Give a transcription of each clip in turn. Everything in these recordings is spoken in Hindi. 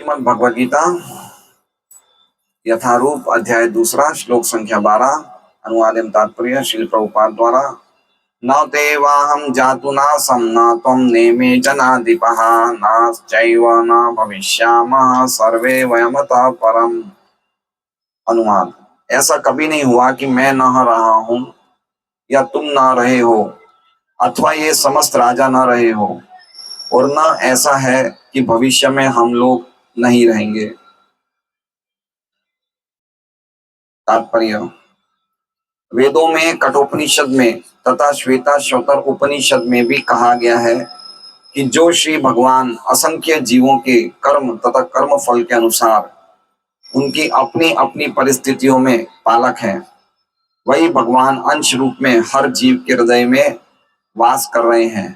श्रीमद् भगवद गीता यथारूप अध्याय दूसरा श्लोक संख्या 12 अनुवाद एवं तात्पर्य श्रील प्रभुपाद द्वारा। न तेवाहं जातु नासं न त्वं नेमे जनाधिपः नाश्चैव न भविष्यामः सर्वे वयमतः परम्। अनुवाद। ऐसा कभी नहीं हुआ कि मैं न रहा हूं या तुम न रहे हो अथवा ये समस्त राजा न रहे हो, और न ऐसा है कि भविष्य में हम लोग नहीं रहेंगे। तात्पर्य। वेदों में, कठोपनिषद में तथा श्वेता श्वतर उपनिषद में भी कहा गया है कि जो श्री भगवान असंख्य जीवों के कर्म तथा कर्म फल के अनुसार उनकी अपनी अपनी परिस्थितियों में पालक हैं, वही भगवान अंश रूप में हर जीव के हृदय में वास कर रहे हैं।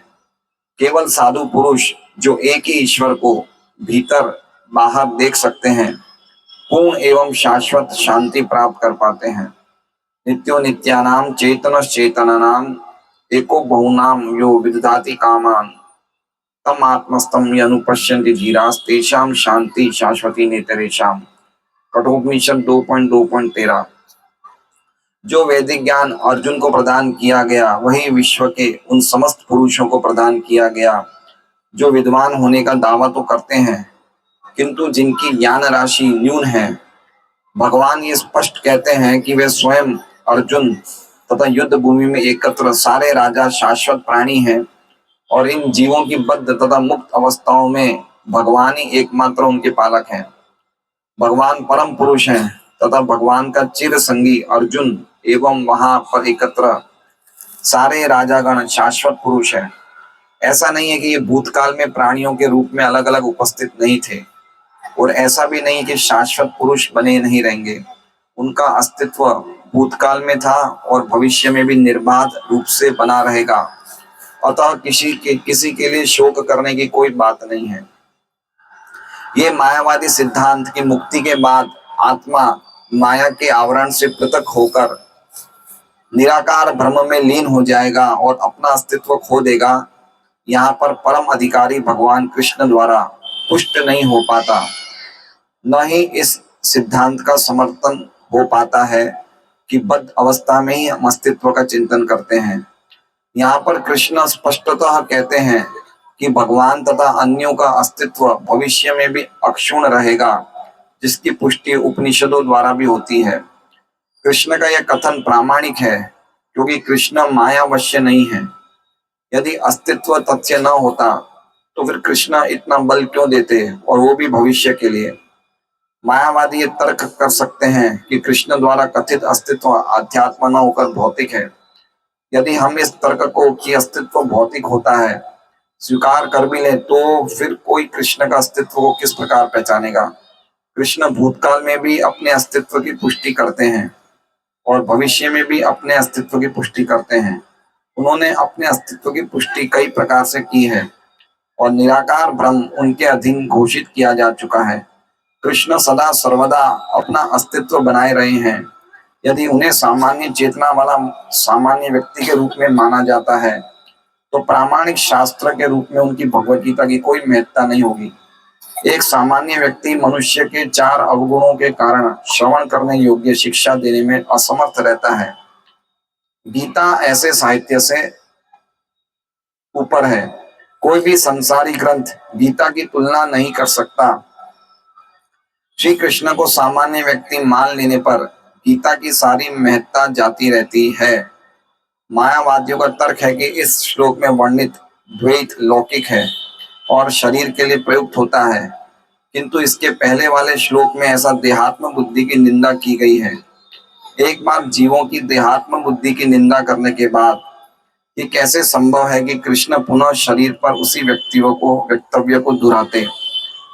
केवल साधु पुरुष जो एक ही ईश्वर को भीतर बाहर देख सकते हैं, पूर्ण एवं शाश्वत शांति प्राप्त कर पाते हैं। नित्यो नित्यानाम चेतनश्चेतनानाम एको बहुनाम यो विदधाति कामान तम आत्मस्तम यनुपश्यन्ति धीरास तेषाम शांति शाश्वती नेतरेषाम। कठोपनिषद 2.2.13। जो वैदिक ज्ञान अर्जुन को प्रदान किया गया, वही विश्व के उन समस्त पुरुषों को प्रदान किया गया जो विद्वान होने का दावा तो करते हैं, किंतु जिनकी ज्ञान राशि न्यून है। भगवान ये स्पष्ट कहते हैं कि वे स्वयं अर्जुन तथा युद्ध भूमि में एकत्र सारे राजा शाश्वत प्राणी हैं, और इन जीवों की बद्ध तथा मुक्त अवस्थाओं में भगवान ही एकमात्र उनके पालक हैं। भगवान परम पुरुष हैं तथा भगवान का चिर संगी अर्जुन एवं वहां पर एकत्र सारे राजागण शाश्वत पुरुष हैं। ऐसा नहीं है कि ये भूतकाल में प्राणियों के रूप में अलग अलग उपस्थित नहीं थे, और ऐसा भी नहीं कि शाश्वत पुरुष बने नहीं रहेंगे। उनका अस्तित्व भूतकाल में था और भविष्य में भी निर्बाध रूप से बना रहेगा। अतः किसी के लिए शोक करने की कोई बात नहीं है। ये मायावादी सिद्धांत की मुक्ति के बाद आत्मा माया के आवरण से पृथक होकर निराकार ब्रह्म में लीन हो जाएगा और अपना अस्तित्व खो देगा, यहाँ पर परम अधिकारी भगवान कृष्ण द्वारा पुष्ट नहीं हो पाता। न ही इस सिद्धांत का समर्थन हो पाता है कि बद्ध अवस्था में ही हम अस्तित्व का चिंतन करते हैं। यहाँ पर कृष्ण स्पष्टतः कहते हैं कि भगवान तथा अन्यों का अस्तित्व भविष्य में भी अक्षुण्ण रहेगा, जिसकी पुष्टि उपनिषदों द्वारा भी होती है। कृष्ण का यह कथन प्रामाणिक है, क्योंकि कृष्ण मायावश्य नहीं है। यदि अस्तित्व तथ्य न होता तो फिर कृष्ण इतना बल क्यों देते, और वो भी भविष्य के लिए। मायावादी ये तर्क कर सकते हैं कि कृष्ण द्वारा कथित अस्तित्व अध्यात्म न होकर भौतिक है। यदि हम इस तर्क को कि अस्तित्व भौतिक होता है स्वीकार कर भी ले, तो फिर कोई कृष्ण का अस्तित्व को किस प्रकार पहचानेगा। कृष्ण भूतकाल में भी अपने अस्तित्व की पुष्टि करते हैं और भविष्य में भी अपने अस्तित्व की पुष्टि करते हैं। उन्होंने अपने अस्तित्व की पुष्टि कई प्रकार से की है और निराकार ब्रह्म उनके अधीन घोषित किया जा चुका है। कृष्ण सदा सर्वदा अपना अस्तित्व बनाए रहे हैं। यदि उन्हें सामान्य चेतना वाला सामान्य व्यक्ति के रूप में माना जाता है, तो प्रामाणिक शास्त्र के रूप में उनकी भगवद गीता की कोई महत्ता नहीं होगी। एक सामान्य व्यक्ति मनुष्य के 4 अवगुणों के कारण श्रवण करने योग्य शिक्षा देने में असमर्थ रहता है। गीता ऐसे साहित्य से ऊपर है। कोई भी संसारी ग्रंथ गीता की तुलना नहीं कर सकता। श्री कृष्ण को सामान्य व्यक्ति मान लेने पर गीता की सारी महत्ता जाती रहती है। मायावादियों का तर्क है कि इस श्लोक में वर्णित द्वैत लौकिक है और शरीर के लिए प्रयुक्त होता है, किंतु इसके पहले वाले श्लोक में ऐसा देहात्म बुद्धि की निंदा की गई है। एक बार जीवों की देहात्म बुद्धि की निंदा करने के बाद ये कैसे संभव है कि कृष्ण पुनः शरीर पर उसी वक्तव्य को दोहराते।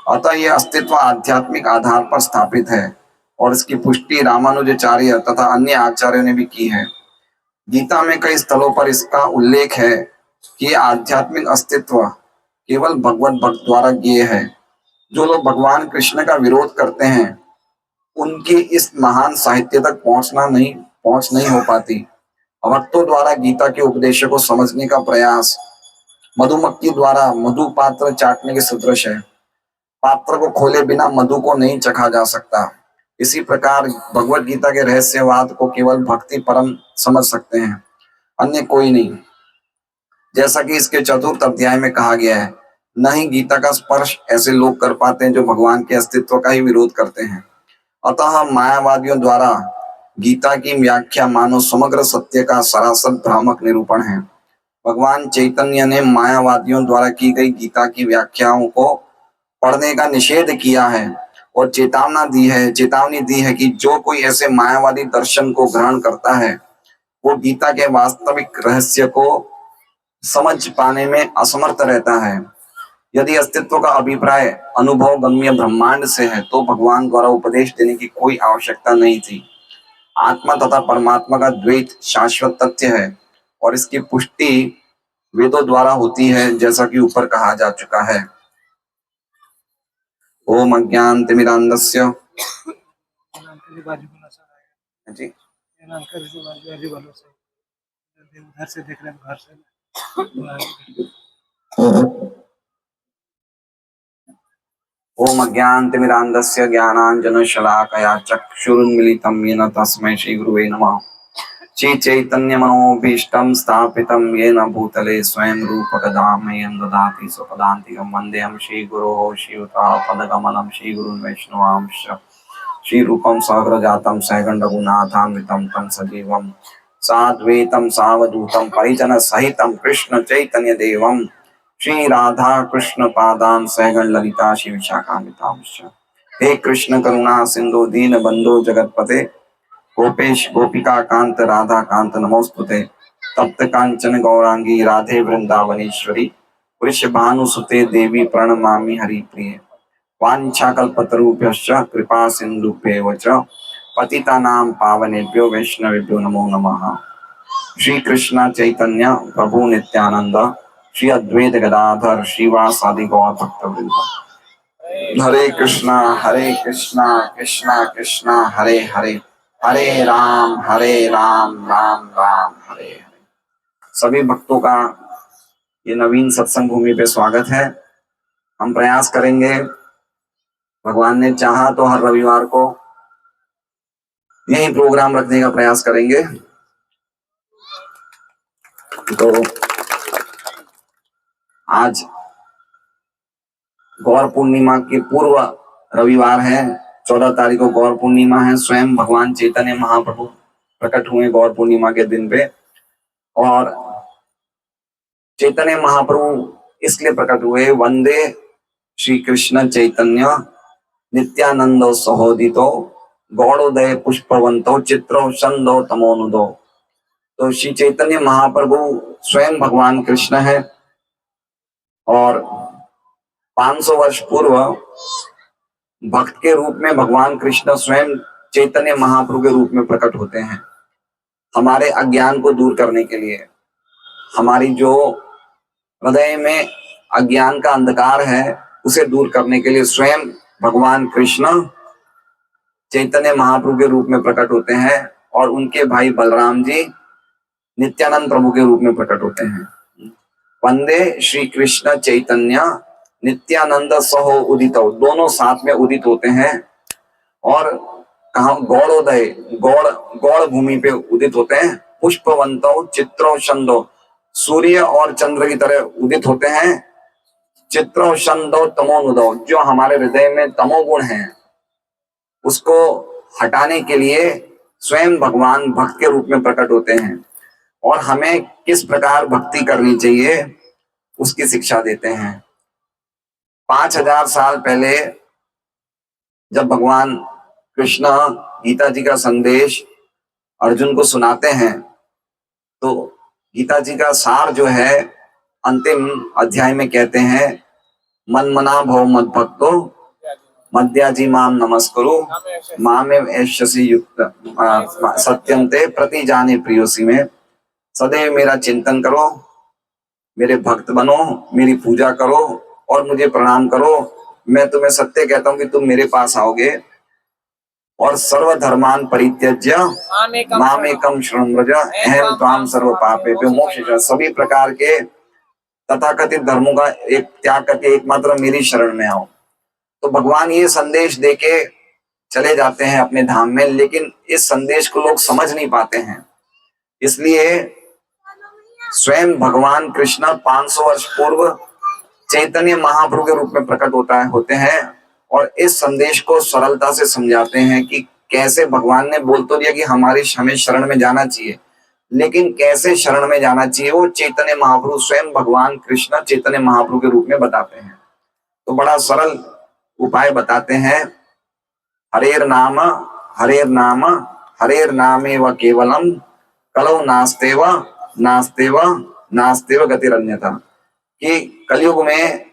अतः यह अस्तित्व आध्यात्मिक आधार पर स्थापित है और इसकी पुष्टि रामानुजाचार्य तथा अन्य आचार्यों ने भी की है। गीता में कई स्थलों पर इसका उल्लेख है कि आध्यात्मिक अस्तित्व केवल भगवत भक्त द्वारा ज्ञेय है। जो लोग भगवान कृष्ण का विरोध करते हैं, उनकी इस महान साहित्य तक पहुंच नहीं हो पाती। भक्तों द्वारा गीता के उपदेशों को समझने का प्रयास मधुमक्खी द्वारा मधु पात्र चाटने के सदृश है। पात्र को खोले बिना मधु को नहीं चखा जा सकता। इसी प्रकार भगवत गीता के रहस्यवाद को केवल भक्ति परम समझ सकते हैं, अन्य कोई नहीं। जैसा कि इसके चतुर्थ अध्याय में कहा गया है, न ही गीता का स्पर्श ऐसे लोग कर पाते हैं जो भगवान के अस्तित्व का ही विरोध करते हैं। अतः मायावादियों द्वारा गीता की व्याख्या मानो समग्र सत्य का सरासर भ्रामक निरूपण है। भगवान चैतन्य ने मायावादियों द्वारा की गई गीता की व्याख्याओं को पढ़ने का निषेध किया है और चेतावनी दी है कि जो कोई ऐसे मायावादी दर्शन को ग्रहण करता है वो गीता के वास्तविक रहस्य को समझ पाने में असमर्थ रहता है। यदि अस्तित्व का अभिप्राय अनुभव गम्य ब्रह्मांड से है तो भगवान द्वारा उपदेश देने की कोई आवश्यकता नहीं थी। आत्मा तथा परमात्मा का द्वैत शाश्वत तथ्य है और इसकी पुष्टि वेदों द्वारा होती है, जैसा कि ऊपर कहा जा चुका है। ओम अज्ञानतिमिरान्धस्य जी उधर से देख रहे हैं, घर से ओम अज्ञानतिमिरान्धस्य ज्ञानाञ्जनशलाकया चक्षुरुन्मीलितं येन तस्मै श्रीगुरुवे नमः। श्री चैतन्य मनोभीष्टं स्थापितं येन भूतले स्वयं रूपकदा मह्यं ददाति स्वपदान्तिकं। वन्देऽहं श्रीगुरोः श्रीयुतापदकमलं श्रीगुरुन् वैष्णवांश्च श्रीरूपं सहस्रजातं सहगणरघुनाथान्वितं तं सजीवं साद्वैतं सावधूतं परिजनसहितं कृष्ण चैतन्यदेवं श्री राधा कृष्ण पादान सहगण ललिता श्री विशाखान्वितांश्च। हे कृष्ण करुणा सिंधु दीन बंधु जगतपते गोपेश गोपिका कांत राधा कांत नमोस्तुते। तप्त कांचन गौरांगी राधे वृंदावनेश्वरी वृषभानुसुते देवी प्रणमामि हरिप्रिये। वाञ्छाकल्पतरुभ्यश्च कृपा सिन्धुभ्येव च पतितानां पावनेभ्यो वैष्णवेभ्यो नमो नमः। श्री कृष्ण चैतन्य प्रभु नित्यानंद श्री अद्वैत गदाधर श्रीवासादि गौर भक्तवृंद। हरे कृष्णा कृष्णा कृष्णा हरे हरे, हरे राम राम राम हरे हरे। सभी भक्तों का ये नवीन सत्संग भूमि पे स्वागत है। हम प्रयास करेंगे, भगवान ने चाहा तो हर रविवार को यही प्रोग्राम रखने का प्रयास करेंगे। तो आज गौर पूर्णिमा के पूर्व रविवार है, 14 तारीख को गौर पूर्णिमा है। स्वयं भगवान चैतन्य महाप्रभु प्रकट हुए गौर पूर्णिमा के दिन पे। और चैतन्य महाप्रभु इसलिए प्रकट हुए, वंदे श्री कृष्ण चैतन्य नित्यानंदो सहोदितो गौड़ोदय पुष्पवंतो चित्रो संदो तमोनुदो। तो श्री चैतन्य महाप्रभु स्वयं भगवान कृष्ण है और 500 वर्ष पूर्व भक्त के रूप में भगवान कृष्ण स्वयं चैतन्य महाप्रभु के रूप में प्रकट होते हैं। हमारे अज्ञान को दूर करने के लिए, हमारी जो हृदय में अज्ञान का अंधकार है उसे दूर करने के लिए स्वयं भगवान कृष्ण चैतन्य महाप्रभु के रूप में प्रकट होते हैं और उनके भाई बलराम जी नित्यानंद प्रभु के रूप में प्रकट होते हैं। वंदे श्री कृष्ण चैतन्य नित्यानंद सहो उदित, दोनों साथ में उदित होते हैं। और कहा गौड़ोदय, गौड़ भूमि पे उदित होते हैं। पुष्पवंतो चित्रो छंदो, सूर्य और चंद्र की तरह उदित होते हैं। चित्रो छंदो तमोनुदो, जो हमारे हृदय में तमोगुण है उसको हटाने के लिए स्वयं भगवान भक्त के रूप में प्रकट होते हैं और हमें किस प्रकार भक्ति करनी चाहिए उसकी शिक्षा देते हैं। 5000 साल पहले जब भगवान कृष्ण गीता जी का संदेश अर्जुन को सुनाते हैं तो गीता जी का सार जो है अंतिम अध्याय में कहते हैं, मन मना भव मद भक्तो मद्याजी माम नमस्कुरु मामेव एष्यसि युक्त सत्यं ते प्रति जाने प्रियोसी में। सदैव मेरा चिंतन करो, मेरे भक्त बनो, मेरी पूजा करो और मुझे प्रणाम करो। मैं तुम्हें सत्य कहता हूं कि तुम मेरे पास आओगे और सर्वधर्मान परित्यज्य मामेकं शरणं व्रज अहं त्वां सर्व पापेभ्यो मोक्षयिष्यामि। सभी प्रकार के तथाकथित धर्मों का एक त्याग करके एकमात्र मेरी शरण में आओ। तो भगवान ये संदेश देके चले जाते हैं अपने धाम में, लेकिन इस संदेश को लोग समझ नहीं पाते हैं। इसलिए स्वयं भगवान कृष्ण 500 वर्ष पूर्व चैतन्य महाप्रभु के रूप में प्रकट होते हैं और इस संदेश को सरलता से समझाते हैं कि कैसे भगवान ने बोल तो दिया कि हमें शरण में जाना चाहिए, लेकिन कैसे शरण में जाना चाहिए वो चैतन्य महाप्रभु स्वयं भगवान कृष्ण चैतन्य महाप्रभु के रूप में बताते हैं। तो बड़ा सरल उपाय बताते हैं। हरेर नाम हरेर नामेव केवलम कलौ नास्तेव गतिरन्यथा, कि कलयुग में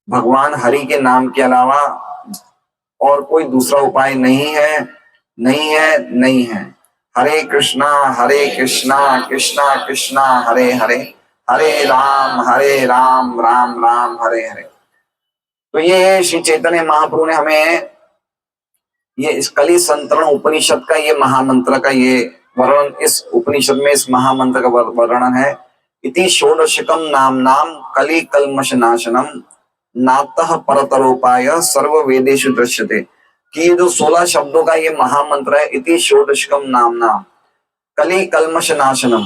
भगवान हरि के नाम के अलावा और कोई दूसरा उपाय नहीं है, नहीं है, नहीं है। हरे कृष्णा कृष्णा कृष्णा हरे हरे, हरे राम राम राम हरे हरे। तो ये श्री चैतन्य महाप्रभु ने हमें ये इस कली संतरण उपनिषद का ये महामंत्र का ये वर्णन, इस उपनिषद में इस महामंत्र का वर्णन है। इति षोडशकम नाम कली कल्मष नाशनम नातः परतरोपाय सर्व वेदेषु दृश्यते, कि ये जो 16 शब्दों का ये महामंत्र है, इति षोडशकम नाम कली कल्मष नाशनम,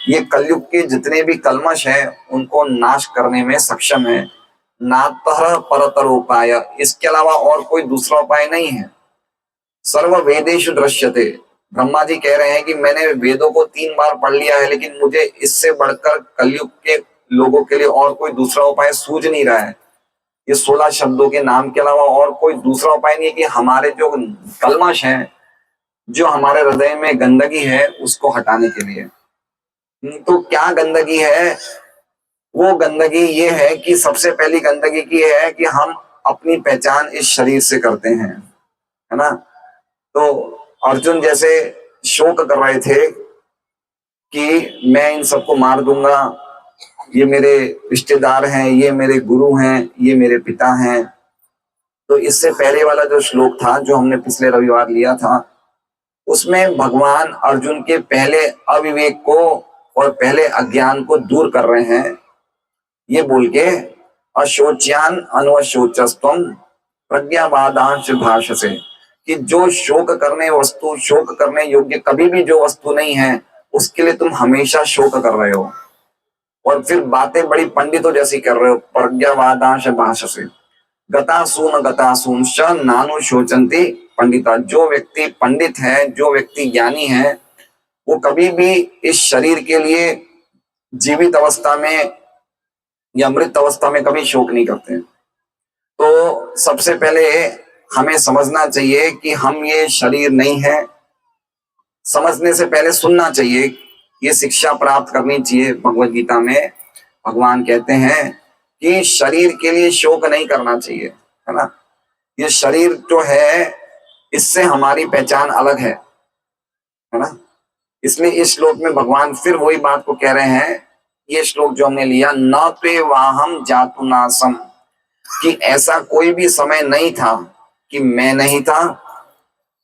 ये कलयुग के जितने भी कल्मष है उनको नाश करने में सक्षम है। नातः परतरोपाय, इसके अलावा और कोई दूसरा उपाय नहीं है। सर्व वेदेषु दृश्यते, ब्रह्मा जी कह रहे हैं कि मैंने वेदों को 3 बार पढ़ लिया है, लेकिन मुझे इससे बढ़कर कलयुग के लोगों के लिए और कोई दूसरा उपाय सूझ नहीं रहा है। ये 16 शब्दों के नाम के अलावा और कोई दूसरा उपाय नहीं है कि हमारे जो कल्मष है, जो हमारे हृदय में गंदगी है, उसको हटाने के लिए। तो क्या गंदगी है? वो गंदगी ये है कि सबसे पहली गंदगी की है कि हम अपनी पहचान इस शरीर से करते हैं, है ना। तो अर्जुन जैसे शोक कर रहे थे कि मैं इन सबको मार दूंगा, ये मेरे रिश्तेदार हैं, ये मेरे गुरु हैं, ये मेरे पिता हैं। तो इससे पहले वाला जो श्लोक था जो हमने पिछले रविवार लिया था, उसमें भगवान अर्जुन के पहले अविवेक को और पहले अज्ञान को दूर कर रहे हैं, ये बोल के अशोच्यान अनवशोचस्तम प्रज्ञावादांश भाषसे, कि जो शोक करने योग्य कभी भी जो वस्तु नहीं है, उसके लिए तुम हमेशा शोक कर रहे हो और फिर बातें बड़ी पंडितों जैसी कर रहे हो। प्रज्ञावादांश भाषसे गतासून नानु शोचंती पंडिता, जो व्यक्ति पंडित है, जो व्यक्ति ज्ञानी है, वो कभी भी इस शरीर के लिए जीवित अवस्था में या मृत अवस्था में कभी शोक नहीं करते। तो सबसे पहले हमें समझना चाहिए कि हम ये शरीर नहीं है। समझने से पहले सुनना चाहिए, ये शिक्षा प्राप्त करनी चाहिए। भगवद गीता में भगवान कहते हैं कि शरीर के लिए शोक नहीं करना चाहिए, है ना। ये शरीर जो है, इससे हमारी पहचान अलग है ना। इसलिए इस श्लोक में भगवान फिर वही बात को कह रहे हैं। ये श्लोक जो हमने लिया, न पे वाहम जातु नासम, कि ऐसा कोई भी समय नहीं था कि मैं नहीं था,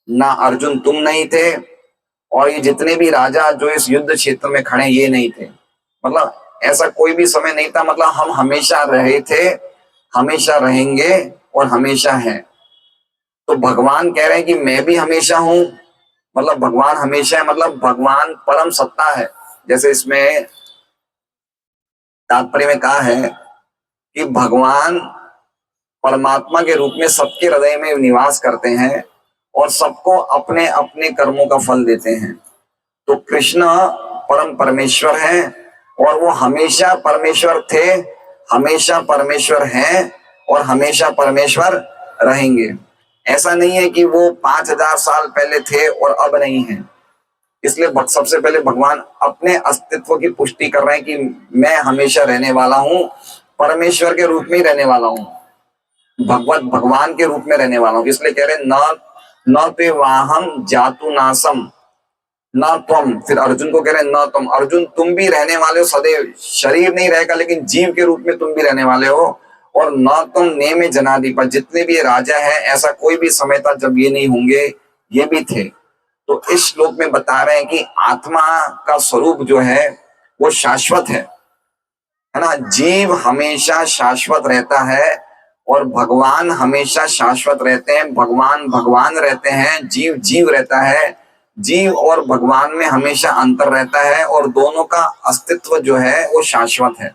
ना अर्जुन तुम नहीं थे, और ये जितने भी राजा जो इस युद्ध क्षेत्र में खड़े ये नहीं थे। मतलब ऐसा कोई भी समय नहीं था, मतलब हम हमेशा रहे थे, हमेशा रहेंगे और हमेशा हैं। तो भगवान कह रहे हैं कि मैं भी हमेशा हूं, मतलब भगवान हमेशा है, मतलब भगवान परम सत्ता है। जैसे इसमें तात्पर्य में कहा है कि भगवान परमात्मा के रूप में सबके हृदय में निवास करते हैं और सबको अपने अपने कर्मों का फल देते हैं। तो कृष्ण परम परमेश्वर हैं और वो हमेशा परमेश्वर थे, हमेशा परमेश्वर हैं और हमेशा परमेश्वर रहेंगे। ऐसा नहीं है कि वो 5000 साल पहले थे और अब नहीं है। इसलिए सबसे पहले भगवान अपने अस्तित्व की पुष्टि कर रहे हैं कि मैं हमेशा रहने वाला हूं, परमेश्वर के रूप में ही रहने वाला हूं, भगवान के रूप में रहने वाला हूं। इसलिए कह रहे न पे वाहम जातु नासम न तुम, फिर अर्जुन को कह रहे न तुम, अर्जुन तुम भी रहने वाले हो सदैव, शरीर नहीं रहेगा लेकिन जीव के रूप में तुम भी रहने वाले हो। और न तुम ने में जनाधिपा, जितने भी राजा हैं ऐसा कोई भी समय था जब ये नहीं होंगे, ये भी थे। तो इस श्लोक में बता रहे हैं कि आत्मा का स्वरूप जो है वो शाश्वत है ना। जीव हमेशा शाश्वत रहता है और भगवान हमेशा शाश्वत रहते हैं, भगवान भगवान रहते हैं, जीव जीव रहता है, जीव और भगवान में हमेशा अंतर रहता है और दोनों का अस्तित्व जो है वो शाश्वत है।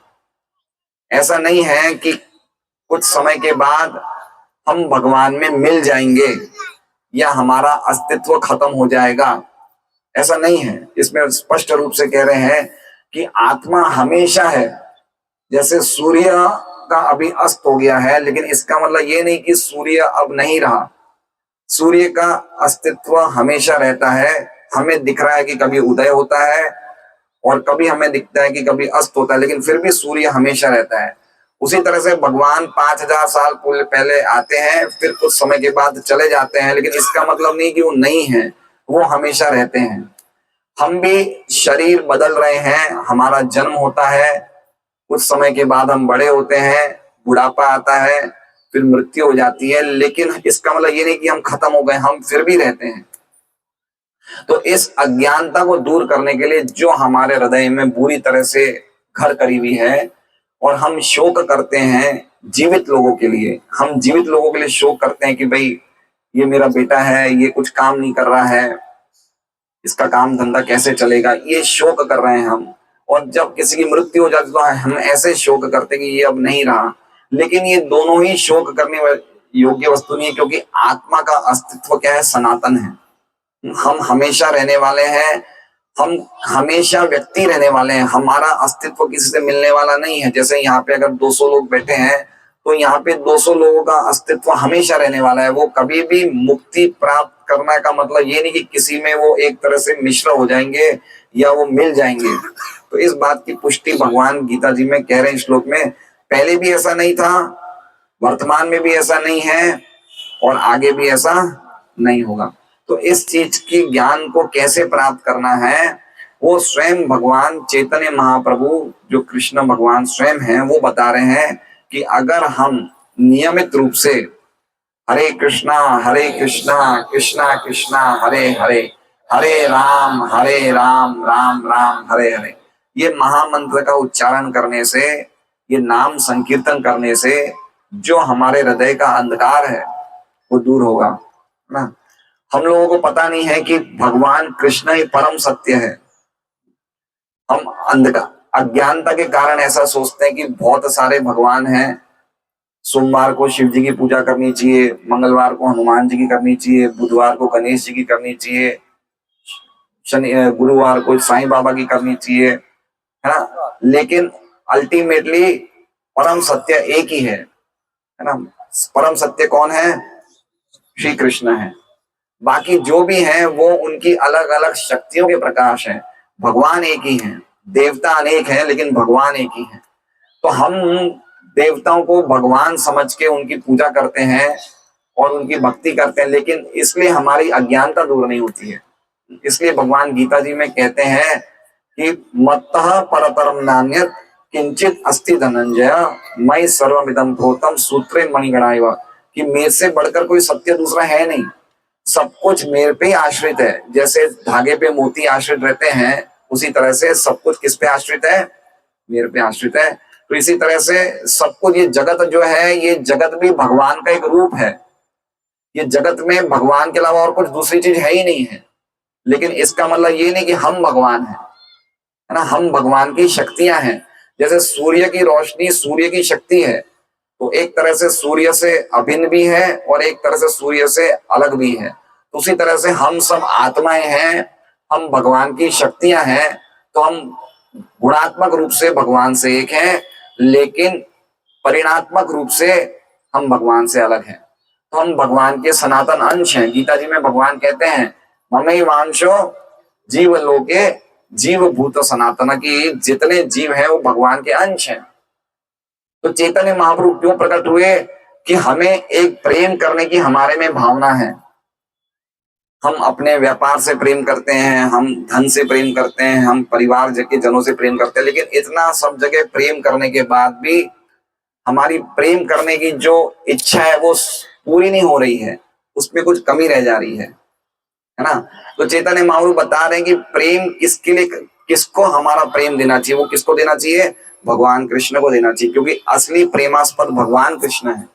ऐसा नहीं है कि कुछ समय के बाद हम भगवान में मिल जाएंगे या हमारा अस्तित्व खत्म हो जाएगा, ऐसा नहीं है। इसमें स्पष्ट रूप से कह रहे हैं कि आत्मा हमेशा है। जैसे सूर्य का अभी अस्त हो गया है, लेकिन इसका मतलब ये नहीं कि सूर्य अब नहीं रहा। सूर्य का अस्तित्व हमेशा रहता है। हमें दिख रहा है कि कभी उदय होता है और कभी हमें दिखता है कि कभी अस्त होता है, लेकिन फिर भी सूर्य हमेशा रहता है। उसी तरह से भगवान 5000 साल पहले आते हैं, फिर कुछ समय के बाद चले जाते हैं, लेकिन इसका मतलब नहीं कि वो नहीं है, वो हमेशा रहते हैं। हम भी शरीर बदल रहे हैं, हमारा जन्म होता है, कुछ समय के बाद हम बड़े होते हैं, बुढ़ापा आता है, फिर मृत्यु हो जाती है, लेकिन इसका मतलब ये नहीं कि हम खत्म हो गए, हम फिर भी रहते हैं। तो इस अज्ञानता को दूर करने के लिए जो हमारे हृदय में बुरी तरह से घर करी हुई है और हम शोक करते हैं जीवित लोगों के लिए, हम जीवित लोगों के लिए शोक करते हैं कि भाई ये मेरा बेटा है, ये कुछ काम नहीं कर रहा है, इसका काम धंधा कैसे चलेगा, ये शोक कर रहे हैं हम। और जब किसी की मृत्यु हो जाती तो हम ऐसे शोक करते हैं कि ये अब नहीं रहा। लेकिन ये दोनों ही शोक करने योग्य वस्तु नहीं है, क्योंकि आत्मा का अस्तित्व क्या है, सनातन है। हम हमेशा रहने वाले हैं, हम हमेशा व्यक्ति रहने वाले हैं, हमारा अस्तित्व किसी से मिलने वाला नहीं है। जैसे यहाँ पे अगर 200 लोग बैठे हैं तो यहाँ पे 200 लोगों का अस्तित्व हमेशा रहने वाला है। वो कभी भी मुक्ति प्राप्त करने का मतलब ये नहीं कि किसी में वो एक तरह से मिश्र हो जाएंगे या वो मिल जाएंगे। तो इस बात की पुष्टि भगवान गीता जी में कह रहे हैं श्लोक में, पहले भी ऐसा नहीं था, वर्तमान में भी ऐसा नहीं है और आगे भी ऐसा नहीं होगा। तो इस चीज की ज्ञान को कैसे प्राप्त करना है, वो स्वयं भगवान चैतन्य महाप्रभु जो कृष्ण भगवान स्वयं हैं वो बता रहे हैं कि अगर हम नियमित रूप से हरे कृष्णा कृष्णा कृष्णा हरे हरे, हरे राम राम राम हरे हरे, ये महामंत्र का उच्चारण करने से, ये नाम संकीर्तन करने से जो हमारे हृदय का अंधकार है वो दूर होगा ना। हम लोगों को पता नहीं है कि भगवान कृष्ण ही परम सत्य है। हम अंधकार अज्ञानता के कारण ऐसा सोचते हैं कि बहुत सारे भगवान हैं, सोमवार को शिव जी की पूजा करनी चाहिए, मंगलवार को हनुमान जी की करनी चाहिए, बुधवार को गणेश जी की करनी चाहिए, शनि गुरुवार को साईं बाबा की करनी चाहिए, है ना। लेकिन अल्टीमेटली परम सत्य एक ही है ना। परम सत्य कौन है? श्री कृष्ण है। बाकी जो भी हैं वो उनकी अलग अलग शक्तियों के प्रकाश हैं। भगवान एक ही हैं, देवता अनेक हैं लेकिन भगवान एक ही है। तो हम देवताओं को भगवान समझ के उनकी पूजा करते हैं और उनकी भक्ति करते हैं, लेकिन इसलिए हमारी अज्ञानता दूर नहीं होती है। इसलिए भगवान गीता जी में कहते हैं कि मत्तः परतरम नान्यत् किंचित अस्ति धनंजय मयि सर्वमिदं प्रोतम सूत्रे मणिगणा इव, कि मेरे से बढ़कर कोई सत्य दूसरा है नहीं, सब कुछ मेरे पे ही आश्रित है। जैसे धागे पे मोती आश्रित रहते हैं, उसी तरह से सब कुछ किस पे आश्रित है? मेरे पे आश्रित है। तो इसी तरह से सब कुछ, ये जगत जो है, ये जगत भी भगवान का एक रूप है। ये जगत में भगवान के अलावा और कुछ दूसरी चीज है ही नहीं है। लेकिन इसका मतलब ये नहीं कि हम भगवान हैं, है ना। हम भगवान की शक्तियां हैं। जैसे सूर्य की रोशनी सूर्य की शक्ति है, तो एक तरह से सूर्य से अभिन्न भी है और एक तरह से सूर्य से अलग भी है। उसी तरह से हम सब आत्माएं हैं, हम भगवान की शक्तियां हैं। तो हम गुणात्मक रूप से भगवान से एक हैं, लेकिन परिणात्मक रूप से हम भगवान से अलग हैं। तो हम भगवान के सनातन अंश हैं। गीता जी में भगवान कहते हैं ममैवांशो जीव लोके जीव भूत सनातन, की जितने जीव हैं वो भगवान के अंश हैं। तो चैतन्य महाप्रभु क्यों प्रकट हुए? कि हमें एक प्रेम करने की हमारे में भावना है। हम अपने व्यापार से प्रेम करते हैं, हम धन से प्रेम करते हैं, हम परिवार के जनों से प्रेम करते हैं, लेकिन इतना सब जगह प्रेम करने के बाद भी हमारी प्रेम करने की जो इच्छा है वो पूरी नहीं हो रही है, उसमें कुछ कमी रह जा रही है ना। तो चैतन्य महाप्रभु बता रहे हैं कि प्रेम किसके लिए, किसको हमारा प्रेम देना चाहिए? वो किसको देना चाहिए? भगवान कृष्ण को देना चाहिए, क्योंकि असली प्रेमास्पद भगवान कृष्ण है।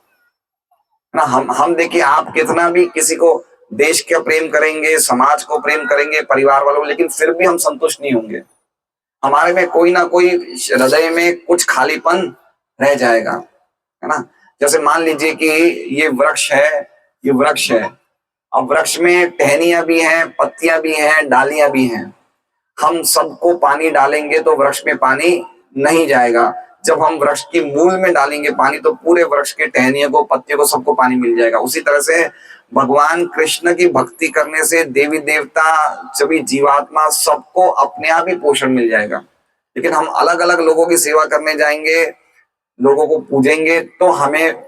ना। हम देखिए, आप कितना भी किसी को देश का प्रेम करेंगे, समाज को प्रेम करेंगे, परिवार वालों, लेकिन फिर भी हम संतुष्ट नहीं होंगे। हमारे में कोई ना कोई हृदय में कुछ खालीपन रह जाएगा, है ना। जैसे मान लीजिए कि ये वृक्ष है, ये वृक्ष है। अब वृक्ष में टहनियां भी हैं, पत्तियां भी हैं, डालियां भी हैं। हम सबको पानी डालेंगे तो वृक्ष में पानी नहीं जाएगा। जब हम वृक्ष की मूल में डालेंगे पानी तो पूरे वृक्ष के टहनियों को, पत्तियों को, सबको पानी मिल जाएगा। उसी तरह से भगवान कृष्ण की भक्ति करने से देवी देवता, सभी जीवात्मा, सबको अपने आप ही पोषण मिल जाएगा। लेकिन हम अलग अलग लोगों की सेवा करने जाएंगे, लोगों को पूजेंगे, तो हमें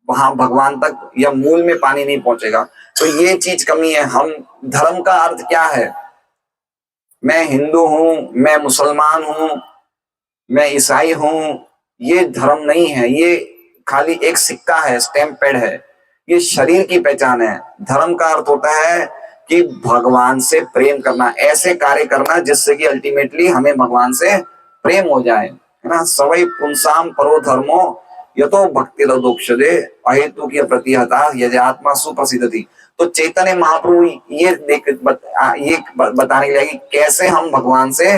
वहां भगवान तक या मूल में पानी नहीं पहुंचेगा। तो ये चीज कमी है। हम धर्म का अर्थ क्या है? मैं हिंदू हूं, मैं मुसलमान हूं, मैं ईसाई हूं, ये धर्म नहीं है। ये खाली एक सिक्का है, स्टैम्प पैड है। ये शरीर की पहचान है। धर्म का अर्थ होता है कि भगवान से प्रेम करना, ऐसे कार्य करना जिससे कि अल्टीमेटली हमें भगवान से प्रेम हो जाए, है ना। सवै पुंसाम परो धर्मो यतो भक्ति रदोक्षदे अहेतु की प्रतिहता यदि आत्मा सुप्रसिद्धति। तो चैतन्य महाप्रभु ये बताने के लिए कि कैसे हम भगवान से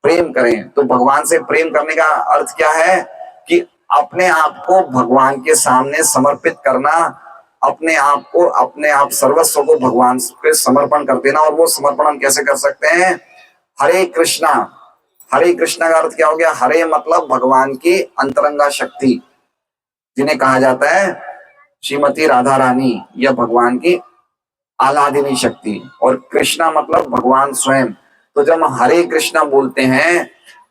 प्रेम करें। तो भगवान से प्रेम करने का अर्थ क्या है? कि अपने आप को भगवान के सामने समर्पित करना, अपने आप को, अपने आप सर्वस्व को भगवान पे समर्पण कर देना। और वो समर्पण हम कैसे कर सकते हैं? हरे कृष्णा। हरे कृष्णा का अर्थ क्या हो गया? हरे मतलब भगवान की अंतरंगा शक्ति, जिन्हें कहा जाता है श्रीमती राधा रानी या भगवान की आह्लादिनी शक्ति। और कृष्णा मतलब भगवान स्वयं। तो जब हम हरे कृष्णा बोलते हैं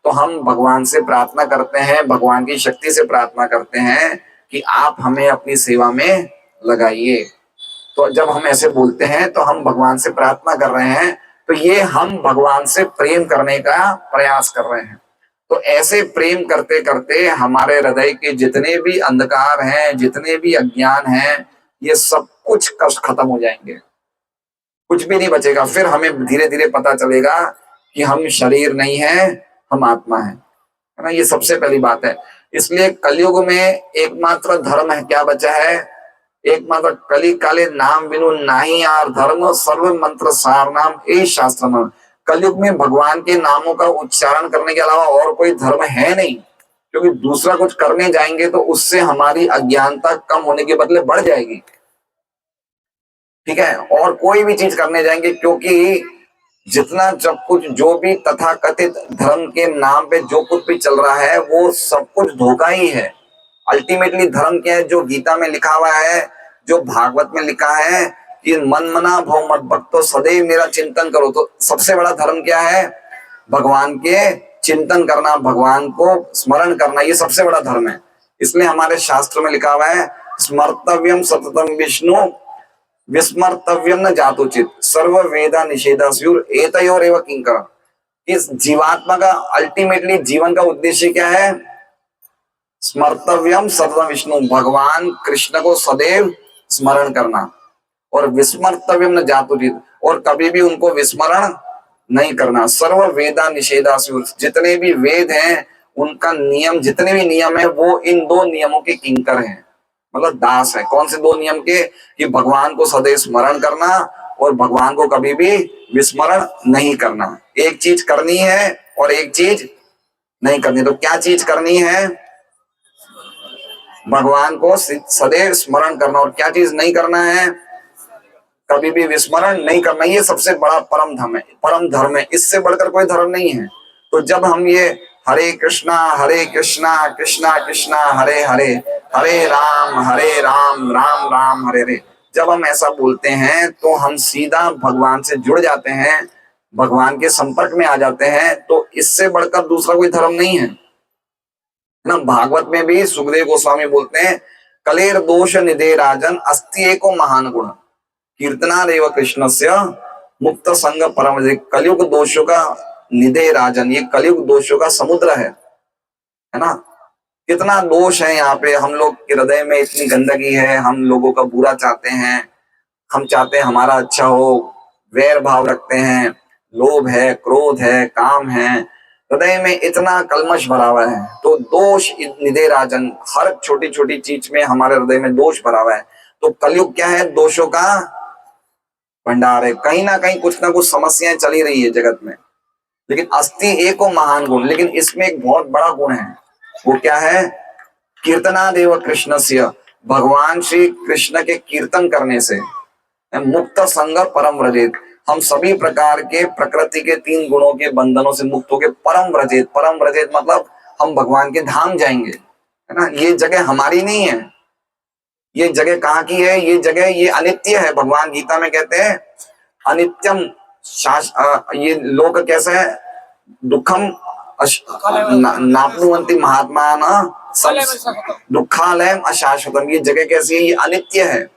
तो हम भगवान से प्रार्थना करते हैं, भगवान की शक्ति से प्रार्थना करते हैं कि आप हमें अपनी सेवा में लगाइए। तो जब हम ऐसे बोलते हैं तो हम भगवान से प्रार्थना कर रहे हैं। तो ये हम भगवान से प्रेम करने का प्रयास कर रहे हैं। तो ऐसे प्रेम करते करते हमारे हृदय के जितने भी अंधकार हैं, जितने भी अज्ञान हैं, ये सब कुछ कष्ट खत्म हो जाएंगे, कुछ भी नहीं बचेगा। फिर हमें धीरे धीरे पता चलेगा कि हम शरीर नहीं है, हम आत्मा है ना। ये सबसे पहली बात है। इसलिए कलयुग में एकमात्र धर्म है, क्या बचा है? एकमात्र कली काले नाम बिनु नाही आर धर्म सर्व मंत्र सार नाम ए शास्त्र नाम। कलयुग में भगवान के नामों का उच्चारण करने के अलावा और कोई धर्म है नहीं। क्योंकि दूसरा कुछ करने जाएंगे तो उससे हमारी अज्ञानता कम होने के बदले बढ़ जाएगी, ठीक है। और कोई भी चीज करने जाएंगे, क्योंकि जितना जब कुछ जो भी तथाकथित धर्म के नाम पे जो कुछ भी चल रहा है वो सब कुछ धोखा ही है। अल्टीमेटली धर्म क्या है? जो गीता में लिखा हुआ है, जो भागवत में लिखा है कि मन मना भव मत भक्तो सदैव मेरा चिंतन करो। तो सबसे बड़ा धर्म क्या है? भगवान के चिंतन करना, भगवान को स्मरण करना, ये सबसे बड़ा धर्म है। इसलिए हमारे शास्त्र में लिखा हुआ है स्मर्तव्यम सततम विष्णु विस्मर्तव्यम न जातोचित सर्व वेदा निषेधास्युर एतयोरेव किंकर। इस जीवात्मा का अल्टीमेटली जीवन का उद्देश्य क्या है? स्मर्तव्यम सततम विष्णु, भगवान कृष्ण को सदैव स्मरण करना। और विस्मर्तव्यम न जातोचित, और कभी भी उनको विस्मरण नहीं करना। सर्व वेदा निषेधास्युर, जितने भी वेद हैं उनका नियम, जितने भी नियम है वो इन दो नियमों के किंकर हैं, मतलब दास है। कौन से दो नियम के? कि भगवान को सदैव स्मरण करना और भगवान को कभी भी विस्मरण नहीं करना। एक चीज करनी है और एक चीज नहीं करनी। तो क्या चीज करनी है? भगवान को सदैव स्मरण करना। और क्या चीज नहीं करना है? कभी भी विस्मरण नहीं करना। ये सबसे बड़ा परम धर्म है, परम धर्म है। इससे बढ़कर कोई धर्म नहीं है। तो जब हम ये हरे कृष्णा कृष्णा कृष्णा हरे हरे, हरे राम राम राम हरे हरे, जब हम ऐसा बोलते हैं तो हम सीधा भगवान से जुड़ जाते हैं, भगवान के संपर्क में आ जाते हैं। तो इससे बढ़कर दूसरा कोई धर्म नहीं है ना। भागवत में भी सुखदेव गोस्वामी बोलते हैं कलेर दोष निधे राजन अस्ति एको महान गुण कीर्तनादेव कृष्णस्य मुक्त संग परम। कलयुग दोषों का निधे राजन, ये कलयुग दोषों का समुद्र है ना। कितना दोष है यहाँ पे। हम लोग के हृदय में इतनी गंदगी है, हम लोगों का बुरा चाहते हैं, हम चाहते हैं हमारा अच्छा हो, वैर भाव रखते हैं, लोभ है, क्रोध है, काम है, हृदय में इतना कलमश भरा हुआ है। तो दोष निधे राजन, हर छोटी छोटी चीज में हमारे हृदय में दोष भरा हुआ है। तो कलयुग क्या है? दोषों का भंडार है। कहीं ना कहीं कुछ ना कुछ समस्याएं चली रही है जगत में, लेकिन अस्ति एको महान गुण। लेकिन इसमें एक बहुत बड़ा गुण है, वो क्या है? कीर्तनादेव कृष्णस्य, भगवान श्री कृष्ण के कीर्तन करने से मुक्त संग परम व्रजेत, हम सभी प्रकार के प्रकृति के 3 गुणों के बंधनों से मुक्त होकर परम व्रजेत, परम व्रजेत मतलब हम भगवान के धाम जाएंगे, है ना। ये जगह हमारी नहीं है, ये जगह कहाँ की है? ये जगह ये अनित्य है। भगवान गीता में कहते हैं अनित्यम ये लोक कैसा है? दुखम नापनुवंती महात्मा दुखालयम अशाश्वतम। ये जगह कैसी है? ये अनित्य है,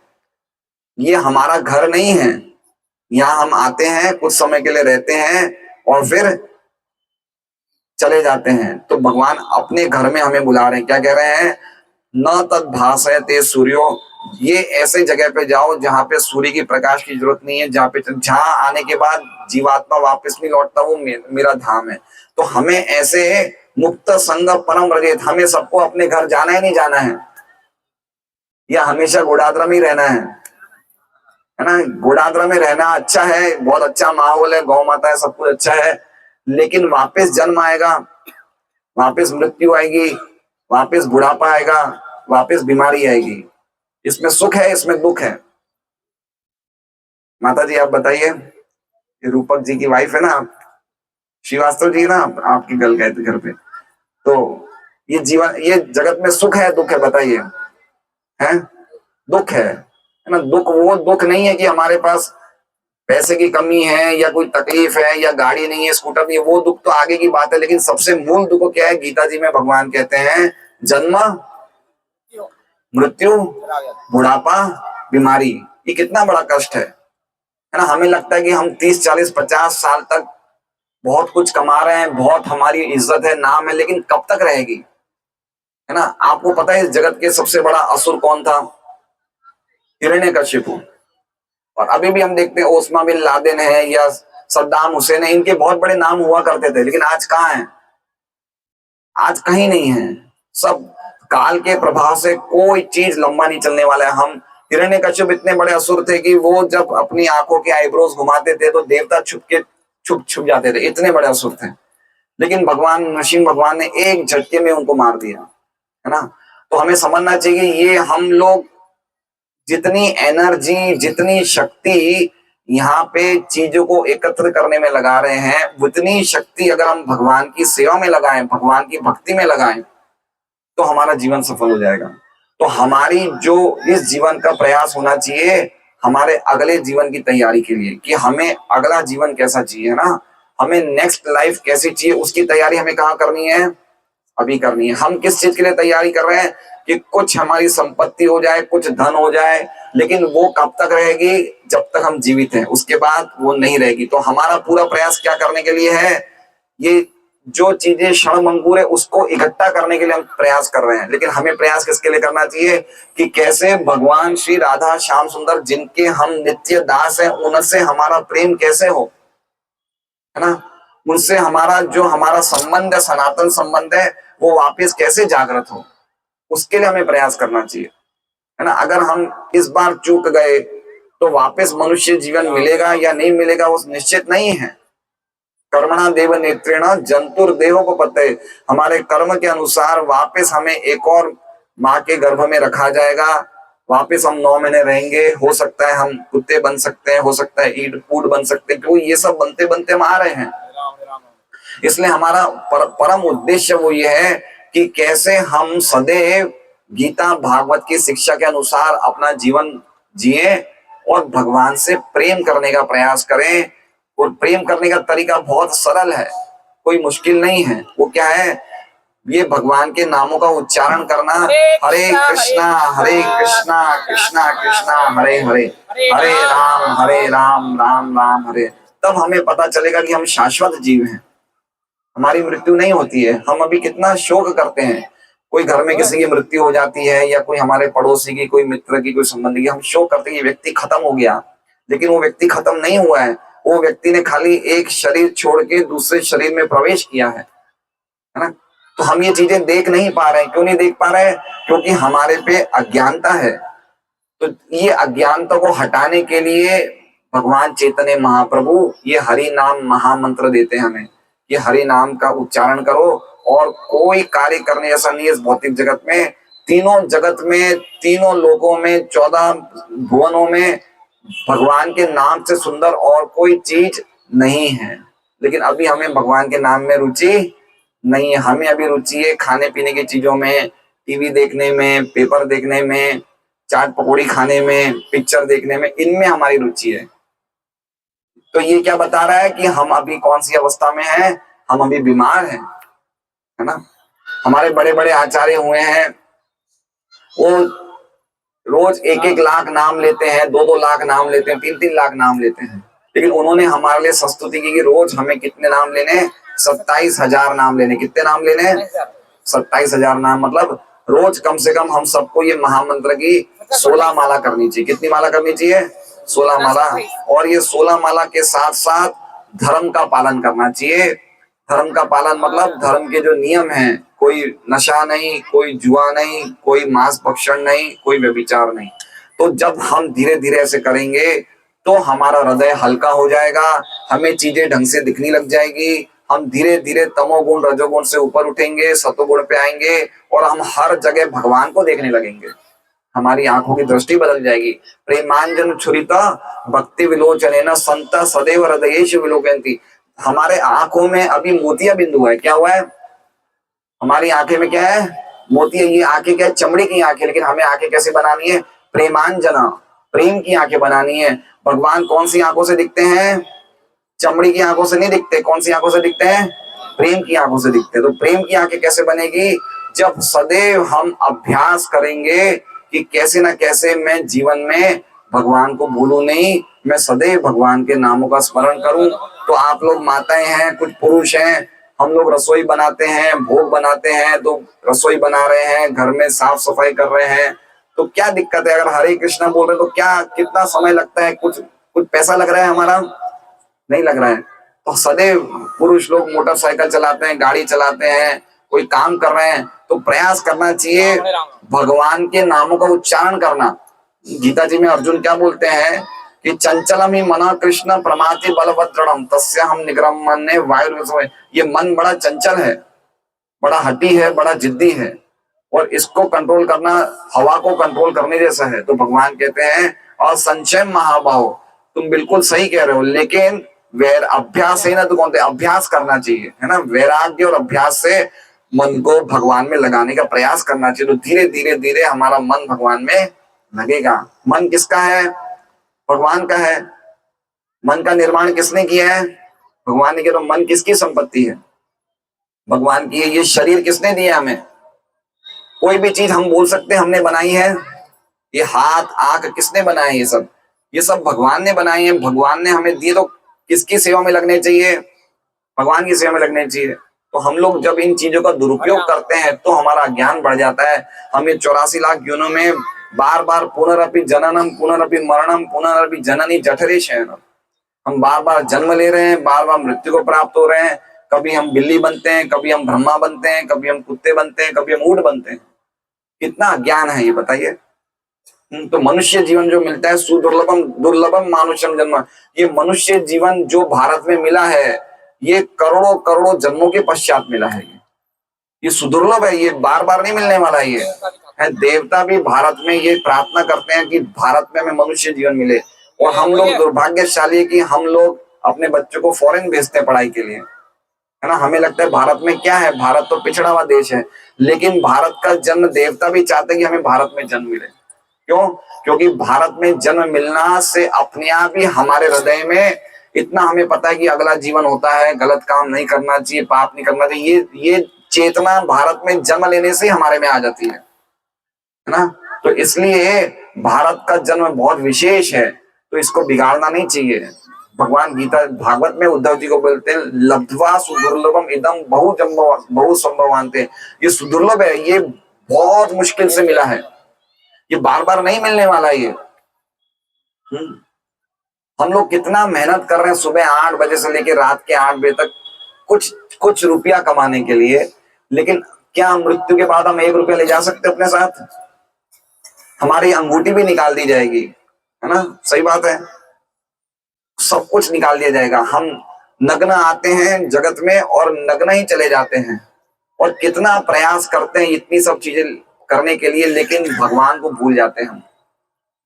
ये हमारा घर नहीं है। यहाँ हम आते हैं, कुछ समय के लिए रहते हैं और फिर चले जाते हैं। तो भगवान अपने घर में हमें बुला रहे हैं। क्या कह रहे हैं? न तद भासयते सूर्यो, ये ऐसे जगह पे जाओ जहां पे सूर्य की प्रकाश की जरूरत नहीं है, जहां आने के बाद जीवात्मा वापस नहीं लौटता, वो मेरा धाम है। तो हमें ऐसे मुक्त संग परम व्रजेत, हमें सबको अपने घर जाना ही नहीं जाना है, या हमेशा घोड़ादरा में ही रहना है ना। घोड़ादरा में रहना अच्छा है, बहुत अच्छा माहौल है, गौ माता है, सब कुछ अच्छा है, लेकिन वापस जन्म आएगा, वापस मृत्यु आएगी, वापस बुढ़ापा आएगा, वापस बीमारी आएगी। इसमें सुख है, इसमें दुख है। माता जी आप बताइए, ये रूपक जी की वाइफ है ना, श्रीवास्तव जी ना, आपकी गल गए थे घर पे। तो ये जीवन, ये जगत में सुख है दुख है? बताइए, है? दुख है ना। दुख वो दुख नहीं है कि हमारे पास पैसे की कमी है या कोई तकलीफ है या गाड़ी नहीं है, स्कूटर नहीं है, वो दुख तो आगे की बात है। लेकिन सबसे मूल दुख क्या है? गीता जी में भगवान कहते हैं जन्म, मृत्यु, बुढ़ापा, बीमारी। ये कितना बड़ा कष्ट है ना। हमें लगता है कि हम 30, 40, 50 साल तक बहुत कुछ कमा रहे हैं, बहुत हमारी इज्जत है, नाम है, लेकिन कब तक रहेगी, है ना। आपको पता है इस जगत के सबसे बड़ा असुर कौन था? हिरण्यकशिपु। और अभी भी हम देखते हैं ओस्मा बिन लादेन है या सद्दाम हुसैन है, इनके बहुत बड़े नाम हुआ करते थे, लेकिन आज कहाँ है? आज कहीं नहीं है। सब काल के प्रभाव से कोई चीज लंबा नहीं चलने वाला है। हम हिरण्यकश्यप इतने बड़े असुर थे कि वो जब अपनी आंखों के आईब्रोज घुमाते थे तो देवता छुप जाते थे, इतने बड़े असुर थे। लेकिन भगवान नरसिंह भगवान ने एक झटके में उनको मार दिया, है ना। तो हमें समझना चाहिए ये हम लोग जितनी एनर्जी, जितनी शक्ति यहाँ पे चीजों को एकत्र करने में लगा रहे हैं, उतनी शक्ति अगर हम भगवान की सेवा में लगाएं, भगवान की भक्ति में लगाएं, तो हमारा जीवन सफल हो जाएगा। तो हमारी जो इस जीवन का प्रयास होना चाहिए हमारे अगले जीवन की तैयारी के लिए, कि हमें अगला जीवन कैसा चाहिए ना, हमें नेक्स्ट लाइफ कैसी चाहिए, उसकी तैयारी हमें कहाँ करनी है? अभी करनी है। हम किस चीज के लिए तैयारी कर रहे हैं? कि कुछ हमारी संपत्ति हो जाए, कुछ धन हो जाए, लेकिन वो कब तक रहेगी? जब तक हम जीवित हैं, उसके बाद वो नहीं रहेगी। तो हमारा पूरा प्रयास क्या करने के लिए है? ये जो चीजें क्षणभंगुर है उसको इकट्ठा करने के लिए हम प्रयास कर रहे हैं। लेकिन हमें प्रयास किसके लिए करना चाहिए? कि कैसे भगवान श्री राधा श्याम सुंदर जिनके हम नित्य दास हैं, उनसे हमारा प्रेम कैसे हो, है ना। उनसे हमारा जो हमारा संबंध है, सनातन संबंध है, वो वापस कैसे जागृत हो, उसके लिए हमें प्रयास करना चाहिए, है ना। अगर हम इस बार चूक गए तो वापस मनुष्य जीवन मिलेगा या नहीं मिलेगा वो निश्चित नहीं है। कर्मणा देव नेत्रेण जंतुर देवोपपत्ते, हमारे कर्म के अनुसार वापस हमें एक और माँ के गर्भ में रखा जाएगा, वापस हम 9 महीने रहेंगे। हो सकता है हम कुत्ते बन सकते हैं, हो सकता है ईट ऊँट बन सकते हैं, क्योंकि ये सब बनते बनते हम आ रहे हैं। इसलिए हमारा परम उद्देश्य वो ये है कि कैसे हम सदैव गीता भागवत की शिक्षा के अनुसार अपना जीवन जिए और भगवान से प्रेम करने का प्रयास करें। और प्रेम करने का तरीका बहुत सरल है, कोई मुश्किल नहीं है। वो क्या है? ये भगवान के नामों का उच्चारण करना, हरे कृष्णा कृष्णा कृष्णा हरे हरे, हरे राम राम राम हरे। तब हमें पता चलेगा कि हम शाश्वत जीव हैं, हमारी मृत्यु नहीं होती है। हम अभी कितना शोक करते हैं, कोई घर में किसी की मृत्यु हो जाती है या कोई हमारे पड़ोसी की, कोई मित्र की, कोई संबंधी की, हम शोक करते हैं ये व्यक्ति खत्म हो गया। लेकिन वो व्यक्ति खत्म नहीं हुआ है, वो व्यक्ति ने खाली एक शरीर छोड़ के दूसरे शरीर में प्रवेश किया है ना। तो हम ये चीजें देख नहीं पा रहे हैं। क्यों नहीं देख पा रहे हैं? क्योंकि हमारे पे अज्ञानता है। तो ये अज्ञानता को हटाने के लिए भगवान चैतन्य महाप्रभु ये हरि नाम महामंत्र देते हैं हमें, ये हरि नाम का उच्चारण करो और कोई कार्य करने जैसा नहीं है इस भौतिक जगत में। तीनों जगत में, तीनों लोकों में, 14 भुवनों में भगवान के नाम से सुंदर और कोई चीज नहीं है। लेकिन अभी हमें भगवान के नाम में रुचि नहीं है, हमें अभी रुचि है खाने पीने की चीजों में, टीवी देखने में, पेपर देखने में, चाट पकौड़ी खाने में, पिक्चर देखने में, इनमें हमारी रुचि है। तो ये क्या बता रहा है कि हम अभी कौन सी अवस्था में हैं? हम अभी बीमार हैं, है ना। हमारे बड़े बड़े आचार्य हुए हैं, वो रोज 1-1 लाख नाम लेते हैं, 2-2 लाख नाम लेते हैं, 3-3 लाख नाम लेते हैं, लेकिन उन्होंने हमारे लिए संस्तुति की कि रोज हमें कितने नाम लेने? 27,000 नाम लेने। कितने नाम लेने? 27,000 नाम। मतलब रोज कम से कम हम सबको ये महामंत्र की 16 माला करनी चाहिए। कितनी माला करनी चाहिए? 16 माला। और ये 16 माला के साथ साथ धर्म का पालन करना चाहिए। धर्म का पालन मतलब धर्म के जो नियम हैं, कोई नशा नहीं, कोई जुआ नहीं, कोई मांस भक्षण नहीं, कोई व्यभिचार नहीं। तो जब हम धीरे धीरे ऐसे करेंगे तो हमारा हृदय हल्का हो जाएगा, हमें चीजें ढंग से दिखने लग जाएगी, हम धीरे धीरे तमोगुण रजोगुण से ऊपर उठेंगे, सतोगुण पे आएंगे और हम हर जगह भगवान को देखने लगेंगे। हमारी आंखों की दृष्टि बदल जाएगी। प्रेमांजन छुरिता भक्ति विलोचनेन संत सदैव हृदयेषु विलोकयन्ति। हमारे आंखों में अभी मोतिया बिंदु है। क्या हुआ है? हमारी आंखें में क्या है? मोतिया। ये आंखें क्या है? चमड़ी की आंखें। लेकिन हमें आंखें कैसे बनानी है? प्रेमांजना, प्रेम की आंखें बनानी है। भगवान कौन सी आंखों से दिखते हैं? चमड़ी की आंखों से नहीं दिखते। कौन सी आंखों से दिखते हैं? प्रेम की आंखों से दिखते हैं। तो प्रेम की आंखें कैसे बनेगी? जब सदैव हम अभ्यास करेंगे कि कैसे ना कैसे मैं जीवन में भगवान को भूलूं नहीं, मैं सदैव भगवान के नामों का स्मरण करूं। तो आप लोग माताएं हैं, कुछ पुरुष हैं, हम लोग रसोई बनाते हैं, भोग बनाते हैं, तो रसोई बना रहे हैं, घर में साफ सफाई कर रहे हैं, तो क्या दिक्कत है? अगर हरे कृष्णा बोल रहे हैं तो क्या, कितना समय लगता है? कुछ कुछ पैसा लग रहा है हमारा? नहीं लग रहा है। तो सदैव पुरुष लोग मोटरसाइकिल चलाते हैं, गाड़ी चलाते हैं, कोई काम कर रहे हैं, तो प्रयास करना चाहिए भगवान के नामों का उच्चारण करना। गीता जी में अर्जुन क्या बोलते हैं कि चंचलम ही मना कृष्ण प्रमाति बलभद्रम तस्य हम निग्रह मन ने वायु। ये मन बड़ा चंचल है, बड़ा हठी है, बड़ा जिद्दी है, और इसको कंट्रोल करना हवा को कंट्रोल करने जैसा है। तो भगवान कहते हैं और संशय महाभाव, तुम बिल्कुल सही कह रहे हो, लेकिन वैर अभ्यास है ना, तो कौन अभ्यास करना चाहिए, है ना। वैराग्य और अभ्यास से मन को भगवान में लगाने का प्रयास करना चाहिए। तो धीरे धीरे धीरे हमारा मन भगवान में लगेगा। मन किसका है? भगवान का है। मन का निर्माण किसने किया है? भगवान ने किया। तो मन किसकी संपत्ति है? भगवान की है। ये शरीर किसने दिया हमें? कोई भी चीज हम बोल सकते हैं हमने बनाई है? ये हाथ आंख किसने बनाए? ये सब भगवान ने बनाए हैं, भगवान ने हमें दिए। तो किसकी सेवा में लगने चाहिए? भगवान की सेवा में लगने चाहिए। तो हम लोग जब इन चीजों का दुरुपयोग करते हैं तो हमारा ज्ञान बढ़ जाता है। हमें 84 लाख योनियों में बार बार पुनरपि जननम पुनरपि मरणम पुनरपि जननी जठरे शयनम, हम बार बार जन्म ले रहे हैं, बार बार मृत्यु को प्राप्त हो रहे हैं। कभी हम बिल्ली बनते हैं, कभी हम ब्रह्मा बनते हैं, कभी हम कुत्ते बनते हैं, कभी हम ऊंट बनते हैं। कितना अज्ञान है ये बताइए। तो मनुष्य जीवन जो मिलता है, सुदुर्लभम दुर्लभम मानुषम जन्म, ये मनुष्य जीवन जो भारत में मिला है, ये करोड़ों करोड़ों जन्मों के पश्चात मिला है। ये सुदुर्लभ है, ये बार बार नहीं मिलने वाला। ये है, देवता भी भारत में ये प्रार्थना करते हैं कि भारत में हमें मनुष्य जीवन मिले। और हम लोग दुर्भाग्यशाली है कि हम लोग अपने बच्चों को फॉरेन भेजते हैं पढ़ाई के लिए, है ना। हमें लगता है भारत में क्या है, भारत तो पिछड़ा हुआ देश है, लेकिन भारत का जन्म देवता भी चाहते हैं कि हमें भारत में जन्म मिले। क्यों? क्योंकि भारत में जन्म मिलना से अपने आप ही हमारे हृदय में इतना हमें पता है कि अगला जीवन होता है, गलत काम नहीं करना चाहिए, पाप नहीं करना चाहिए, ये चेतना भारत में जन्म लेने से हमारे में आ जाती है ना। तो इसलिए भारत का जन्म बहुत विशेष है, तो इसको बिगाड़ना नहीं चाहिए। भगवान गीता भागवत में उद्धव जी को बोलते हैं लब्ध्वा सुदुर्लभम इदम बहु संभवान्ते। ये सुदुर्लभ है, ये बहुत मुश्किल से मिला है, ये बार बार नहीं मिलने वाला। ये हम लोग कितना मेहनत कर रहे हैं सुबह 8 बजे से लेकर रात के 8 बजे तक कुछ रुपया कमाने के लिए, लेकिन क्या मृत्यु के बाद हम 1 रुपया ले जा सकते अपने साथ? हमारी अंगूठी भी निकाल दी जाएगी, है ना, सही बात है, सब कुछ निकाल दिया जाएगा। हम नग्न आते हैं जगत में और नग्न ही चले जाते हैं, और कितना प्रयास करते हैं इतनी सब चीजें करने के लिए, लेकिन भगवान को भूल जाते हैं हम।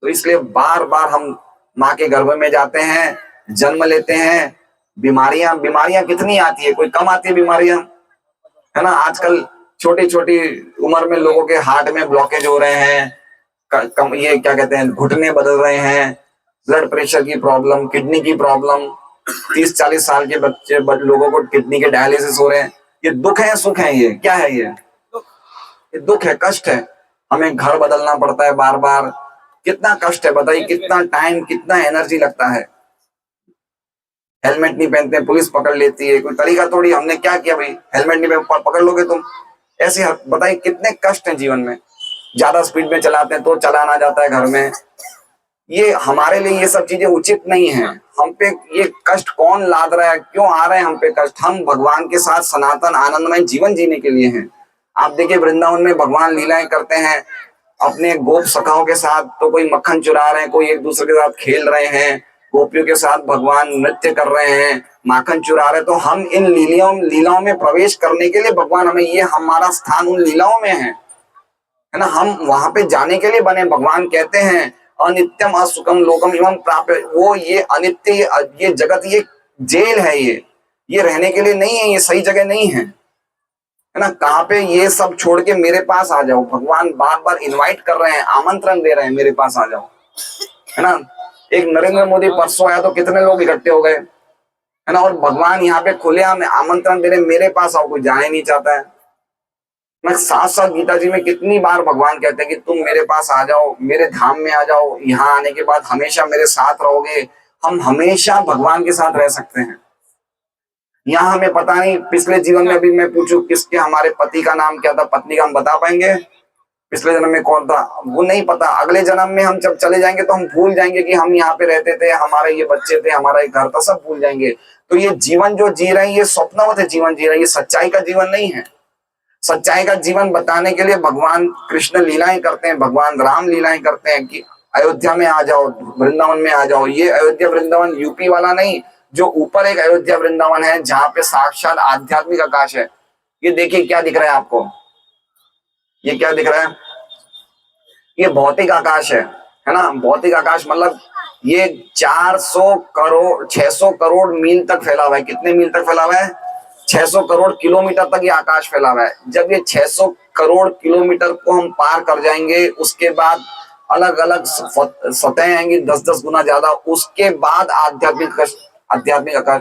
तो इसलिए बार बार हम माँ के गर्भ में जाते हैं, जन्म लेते हैं, बीमारियां बीमारियां कितनी आती है, कोई कम आती है बीमारियां, है ना। आजकल छोटी छोटी उम्र में लोगों के हार्ट में ब्लॉकेज हो रहे हैं, कम ये क्या कहते हैं, घुटने बदल रहे हैं, ब्लड प्रेशर की प्रॉब्लम, किडनी की प्रॉब्लम, 30-40 साल के बच्चे लोगों को किडनी के डायलिसिस हो रहे हैं। ये दुख है सुख है, ये क्या है, ये दुख है, कष्ट है। हमें घर बदलना पड़ता है बार बार, कितना कष्ट है बताइए, कितना टाइम, कितना एनर्जी लगता है। हेलमेट नहीं पहनते, पुलिस पकड़ लेती है, कोई तरीका थोड़ी, हमने क्या किया भाई, हेलमेट नहीं पहन, पकड़ लोगे तुम, ऐसे बताइए कितने कष्ट हैं जीवन में। ज्यादा स्पीड में चलाते हैं तो चलाना जाता है घर में। ये हमारे लिए ये सब चीजें उचित नहीं है। हम पे ये कष्ट कौन लाद रहा है, क्यों आ रहे हैं हम पे कष्ट? हम भगवान के साथ सनातन आनंदमय जीवन जीने के लिए हैं। आप देखिए वृंदावन में भगवान लीलाएं करते हैं अपने गोप सखाओं के साथ, तो कोई मक्खन चुरा रहे हैं, कोई एक दूसरे के साथ खेल रहे हैं, गोपियों के साथ भगवान नृत्य कर रहे हैं, माखन चुरा रहे हैं। तो हम इन लीलाओं में प्रवेश करने के लिए भगवान हमें, ये हमारा स्थान उन लीलाओं में है ना, हम वहां पे जाने के लिए बने। भगवान कहते हैं अनित्यम असुखम लोकम एवं प्राप्य, वो ये अनित्य, ये जगत, ये जेल है, ये रहने के लिए नहीं है, ये सही जगह नहीं है, है ना। कहाँ पे ये सब छोड़ के मेरे पास आ जाओ, भगवान बार बार इनवाइट कर रहे हैं, आमंत्रण दे रहे हैं, मेरे पास आ जाओ, है ना। एक नरेंद्र मोदी परसों आया तो कितने लोग इकट्ठे हो गए, है ना, और भगवान यहाँ पे खुलेआम आमंत्रण दे रहे, मेरे पास आओ, कोई जाने नहीं चाहता है। मैं साथ साथ गीता जी में कितनी बार भगवान कहते हैं कि तुम मेरे पास आ जाओ, मेरे धाम में आ जाओ, यहाँ आने के बाद हमेशा मेरे साथ रहोगे। हम हमेशा भगवान के साथ रह सकते हैं। यहाँ हमें पता नहीं पिछले जीवन में, अभी मैं पूछूं किसके, हमारे पति का नाम क्या था, पत्नी का, हम बता पाएंगे पिछले जन्म में कौन था? वो नहीं पता। अगले जन्म में हम जब चले जाएंगे तो हम भूल जाएंगे कि हम यहाँ पे रहते थे, हमारे ये बच्चे थे, हमारा एक घर था, सब भूल जाएंगे। तो ये जीवन जो जी रहे हैं, ये स्वप्नवत जीवन जी रहे हैं, ये सच्चाई का जीवन नहीं है। सच्चाई का जीवन बताने के लिए भगवान कृष्ण लीलाएं करते हैं, भगवान राम लीलाएं करते हैं कि अयोध्या में आ जाओ, वृंदावन में आ जाओ। ये अयोध्या वृंदावन यूपी वाला नहीं, जो ऊपर एक अयोध्या वृंदावन है जहां पे साक्षात आध्यात्मिक आकाश है। ये देखिए क्या दिख रहा है आपको, ये क्या दिख रहा है? ये भौतिक आकाश है ना। भौतिक आकाश मतलब ये 400 करोड़ 600 करोड़ मील तक फैला हुआ है। कितने मील तक फैला हुआ है? 600 करोड़ किलोमीटर तक ये आकाश फैला हुआ है। जब ये 600 करोड़ किलोमीटर को हम पार कर जाएंगे, उसके बाद अलग अलग सतहें आएंगी 10-10 गुना ज्यादा, उसके बाद आध्यात्मिक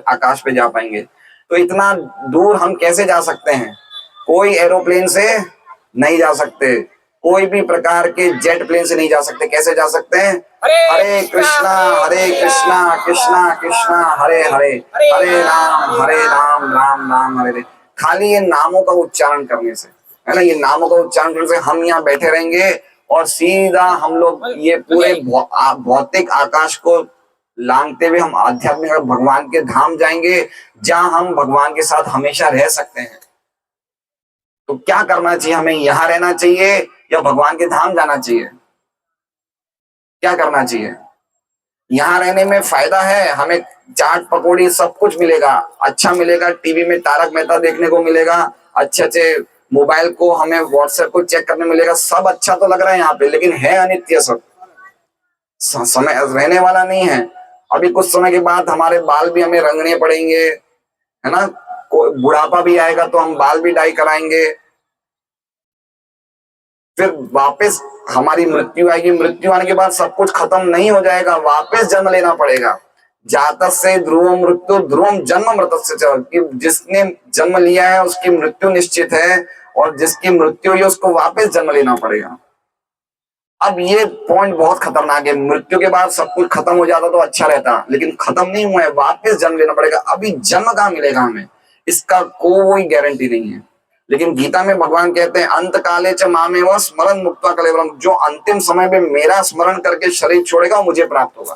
आकाश पे जा पाएंगे। तो इतना दूर हम कैसे जा सकते हैं? कोई एरोप्लेन से नहीं जा सकते, कोई भी प्रकार के जेट प्लेन से नहीं जा सकते। कैसे जा सकते हैं? हरे कृष्णा कृष्णा कृष्णा हरे हरे, हरे राम राम राम हरे हरे। खाली ये नामों का उच्चारण करने से, है ना, ये नामों का उच्चारण करने से हम यहाँ बैठे रहेंगे और सीधा हम लोग ये पूरे भौतिक आकाश को लांघते हुए हम आध्यात्मिक भगवान के धाम जाएंगे, जहां हम भगवान के साथ हमेशा रह सकते हैं। तो क्या करना चाहिए हमें? यहाँ रहना चाहिए या भगवान के धाम जाना चाहिए? क्या करना चाहिए? यहाँ रहने में फायदा है, हमें चाट पकौड़ी सब कुछ मिलेगा, अच्छा मिलेगा, टीवी में तारक मेहता देखने को मिलेगा, अच्छे अच्छे मोबाइल को हमें व्हाट्सएप को चेक करने मिलेगा, सब अच्छा तो लग रहा है यहाँ पे, लेकिन है अनित्य सब, समय रहने वाला नहीं है। अभी कुछ समय के बाद हमारे बाल भी हमें रंगने पड़ेंगे, है ना, बुढ़ापा भी आएगा तो हम बाल भी डाई कराएंगे, फिर वापस हमारी मृत्यु आएगी, मृत्यु आने के बाद सब कुछ खत्म नहीं हो जाएगा, वापस जन्म लेना पड़ेगा। जातः से ध्रुवम मृत्यु ध्रुवम जन्म मृतस्य च, कि जिसने जन्म लिया है उसकी मृत्यु निश्चित है, और जिसकी मृत्यु हुई उसको वापस जन्म लेना पड़ेगा। अब ये पॉइंट बहुत खतरनाक है। मृत्यु के बाद सब कुछ खत्म हो जाता तो अच्छा रहता, लेकिन खत्म नहीं हुआ है, वापस जन्म लेना पड़ेगा। अभी जन्म कहाँ मिलेगा हमें, इसका कोई गारंटी नहीं है। लेकिन गीता में भगवान कहते हैं अंत काले च मामेव स्मरण मुक्त्वा कलेवरम, जो अंतिम समय में मेरा स्मरण करके शरीर छोड़ेगा मुझे प्राप्त होगा।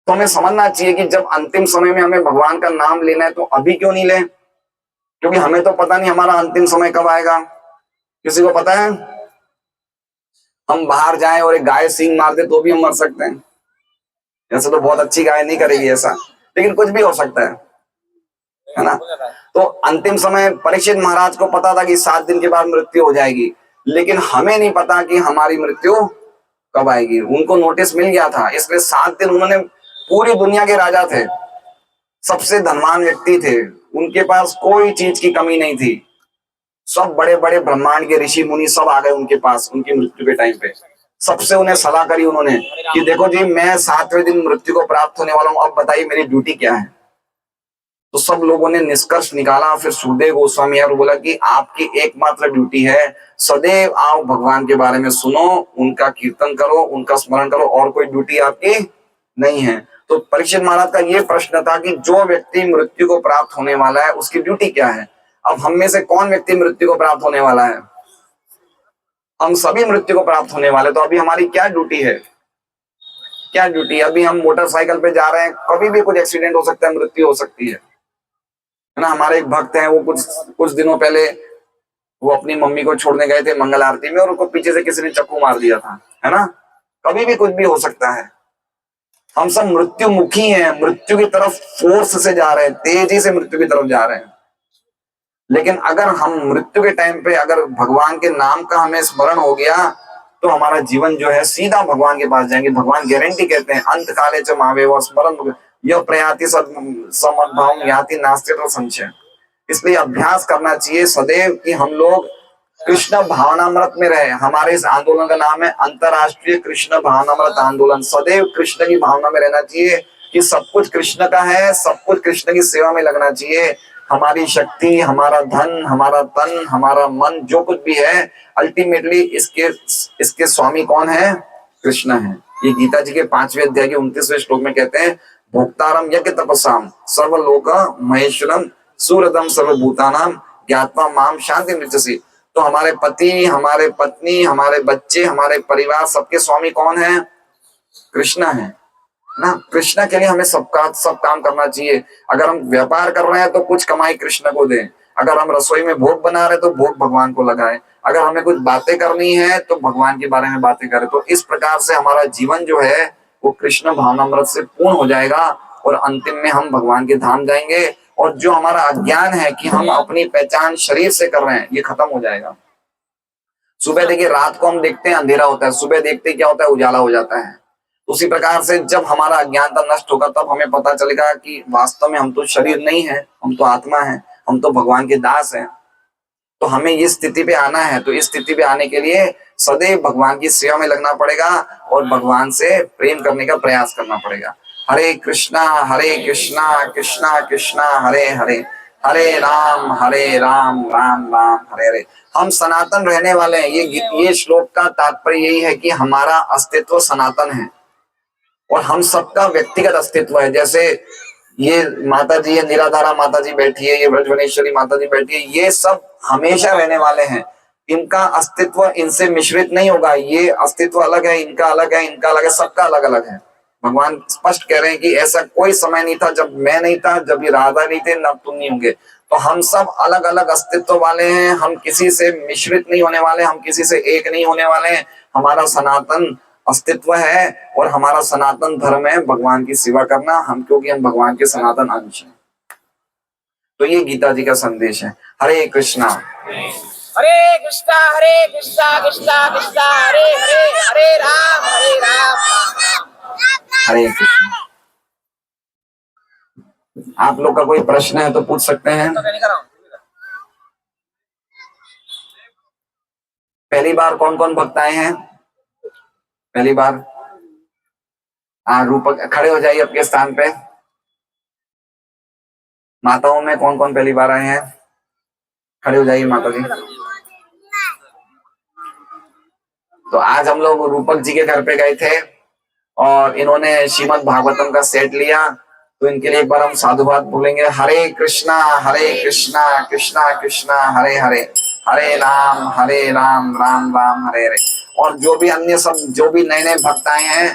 तो हमें समझना चाहिए कि जब अंतिम समय में हमें भगवान का नाम लेना है तो अभी क्यों नहीं ले? क्योंकि हमें तो पता नहीं हमारा अंतिम समय कब आएगा। किसी को पता है? हम बाहर जाएं और एक गाय सींग मार दे तो भी हम मर सकते हैं। ऐसे तो बहुत अच्छी गाय नहीं करेगी ऐसा, लेकिन कुछ भी हो सकता है ना। तो अंतिम समय परीक्षित महाराज को पता था कि 7 दिन के बाद मृत्यु हो जाएगी, लेकिन हमें नहीं पता कि हमारी मृत्यु कब आएगी। उनको नोटिस मिल गया था, इसलिए 7 दिन उन्होंने, पूरी दुनिया के राजा थे, सबसे धनवान व्यक्ति थे, उनके पास कोई चीज की कमी नहीं थी, सब बड़े बड़े ब्रह्मांड के ऋषि मुनि सब आ गए उनके पास उनकी मृत्यु के टाइम पे। सबसे उन्हें सलाह करी उन्होंने कि देखो जी, मैं 7वें दिन मृत्यु को प्राप्त होने वाला हूं, अब बताइए मेरी ड्यूटी क्या है। तो सब लोगों ने निष्कर्ष निकाला। फिर सुखदेव गोस्वामी और बोला कि आपकी एकमात्र ड्यूटी है, सदैव आप भगवान के बारे में सुनो, उनका कीर्तन करो, उनका स्मरण करो, और कोई ड्यूटी आपकी नहीं है। तो परीक्षित महाराज का ये प्रश्न था कि जो व्यक्ति मृत्यु को प्राप्त होने वाला है उसकी ड्यूटी क्या है। अब हम में से कौन व्यक्ति मृत्यु को प्राप्त होने वाला है? हम सभी मृत्यु को प्राप्त होने वाले, तो अभी हमारी क्या ड्यूटी है? क्या ड्यूटी? अभी हम मोटरसाइकिल पे जा रहे हैं, कभी भी कुछ एक्सीडेंट हो सकता है, मृत्यु हो सकती है ना। हमारे एक भक्त हैं, वो कुछ दिनों पहले वो अपनी मम्मी को छोड़ने गए थे मंगल आरती में, और उनको पीछे से किसी ने चाकू मार दिया था, है ना। कभी भी कुछ भी हो सकता है। हम सब मृत्यु मुखी हैं, मृत्यु की तरफ फोर्स से जा रहे हैं, तेजी से मृत्यु की तरफ जा रहे हैं। लेकिन अगर हम मृत्यु के टाइम पे अगर भगवान के नाम का हमें स्मरण हो गया, तो हमारा जीवन जो है सीधा भगवान के पास जाएंगे। भगवान गारंटी कहते हैं, अंत काले च मावेव स्मरण यह प्रयाति समद्भाव याति नास्ति संशय। इसलिए अभ्यास करना चाहिए सदैव कि हम लोग कृष्ण भावनामृत में रहे। हमारे इस आंदोलन का नाम है अंतरराष्ट्रीय कृष्ण भावनामृत आंदोलन। सदैव कृष्ण की भावना में रहना चाहिए कि सब कुछ कृष्ण का है, सब कुछ कृष्ण की सेवा में लगना चाहिए। हमारी शक्ति, हमारा धन, हमारा तन, हमारा मन, जो कुछ भी है, अल्टीमेटली इसके स्वामी कौन है? कृष्ण है। ये गीता जी के 5वें अध्याय के 29वें श्लोक में कहते हैं, भोक्तारम यज्ञ तपसाम सर्वलोक महेश्वरम सूरदम सर्वभूतानाम ज्ञात्वा माम शांति मृत्यसी। तो हमारे पति, हमारे पत्नी, हमारे बच्चे, हमारे परिवार, सबके स्वामी कौन है? कृष्ण है ना। कृष्ण के लिए हमें सब काम करना चाहिए। अगर हम व्यापार कर रहे हैं तो कुछ कमाई कृष्ण को दें। अगर हम रसोई में भोग बना रहे हैं तो भोग भगवान को लगाएं। अगर हमें कुछ बातें करनी है तो भगवान के बारे में बातें करें। तो इस प्रकार से हमारा जीवन जो है वो कृष्ण भावनामृत से पूर्ण हो जाएगा, और अंतिम में हम भगवान के धाम जाएंगे। और जो हमारा अज्ञान है कि हम अपनी पहचान शरीर से कर रहे हैं, ये खत्म हो जाएगा। सुबह देखिए, रात को हम देखते हैं अंधेरा होता है, सुबह देखते क्या होता है? उजाला हो जाता है। उसी प्रकार से जब हमारा अज्ञानता नष्ट होगा तब हमें पता चलेगा कि वास्तव में हम तो शरीर नहीं है, हम तो आत्मा है, हम तो भगवान के दास हैं। तो हमें इस स्थिति पे आना है। तो इस स्थिति पे आने के लिए सदैव भगवान की सेवा में लगना पड़ेगा और भगवान से प्रेम करने का प्रयास करना पड़ेगा। हरे कृष्णा कृष्णा कृष्णा हरे हरे, हरे राम राम राम हरे हरे। हम सनातन रहने वाले हैं। ये श्लोक का तात्पर्य यही है कि हमारा अस्तित्व सनातन है और हम सबका व्यक्तिगत अस्तित्व है। जैसे ये माता जी है, निराधारा माता जी बैठी है, ये ब्रजवनेश्वरी माता जी बैठी है, ये सब हमेशा रहने वाले हैं। इनका अस्तित्व इनसे मिश्रित नहीं होगा। ये अस्तित्व अलग है, इनका अलग है, इनका अलग है, सबका अलग अलग है। भगवान स्पष्ट कह रहे हैं कि ऐसा कोई समय नहीं था जब मैं नहीं था, जब ये राधा नहीं थे, न तुम नहीं होंगे। तो हम सब अलग अलग अस्तित्व वाले हैं। हम किसी से मिश्रित नहीं होने वाले, हम किसी से एक नहीं होने वाले। हमारा सनातन अस्तित्व है और हमारा सनातन धर्म है भगवान की सेवा करना, क्योंकि हम भगवान के सनातन अंश हैं। तो ये गीता जी का संदेश है। हरे कृष्णा कृष्णा कृष्णा कृष्णा हरे हरे, हरे राम हरे कृष्णा। आप लोग का कोई प्रश्न है तो पूछ सकते हैं। पहली बार कौन कौन भक्त आए हैं? पहली बार? रूपक खड़े हो जाइए अपने स्थान पे। माताओं में कौन कौन पहली बार आए हैं? खड़े हो जाइए माता जी। तो आज हम लोग रूपक जी के घर पे गए थे और इन्होंने श्रीमद् भागवतम का सेट लिया, तो इनके लिए एक बार हम साधुवाद बोलेंगे। हरे कृष्णा कृष्णा कृष्णा हरे हरे, हरे राम राम राम हरे हरे। और जो भी अन्य सब जो भी नए नए भक्त आए हैं